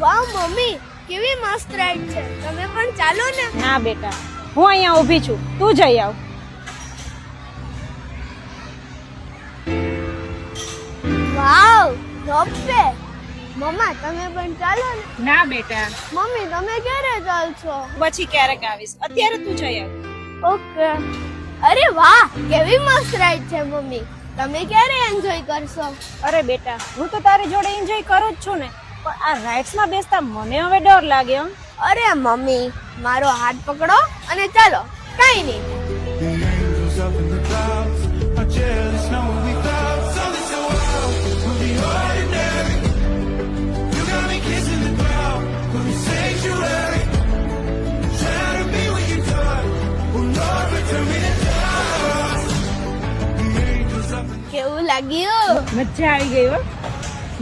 વાહ મમ્મી, કેવી મસ્ત રાઈડ છે. તમે પણ ચાલો ને. ના બેટા, હું અહીંયા ઊભી છું, તું જઈ આવ. વાવ, રોપવે. મમ્મા તમે પણ ચાલો ને. ના બેટા, મમ્મી તમે ક્યારે ચાલશો? પછી ક્યારેક આવીશ, અત્યારે તું જઈ આવ. ઓકે. અરે વાહ, કેવી મસ્ત રાઈડ છે મમ્મી. તમે ક્યારે એન્જોય કરશો? અરે બેટા, હું તો તારી જોડે એન્જોય કરું જ છું ને, પણ આ રાઇડ્સમાં બેસતા મને હવે ડર લાગે. અરે મમ્મી, મારો હાથ પકડો અને ચાલો. કઈ નહીં. The angels up in the clouds are jealous knowing we found something so wild. We'll be ordinary. You got me kissing the ground. We'll be sanctuary. Try to be what you done. Will Lord return me to dust. The angels up in કેવું લાગ્યું? મજા આવી ગઈ હો.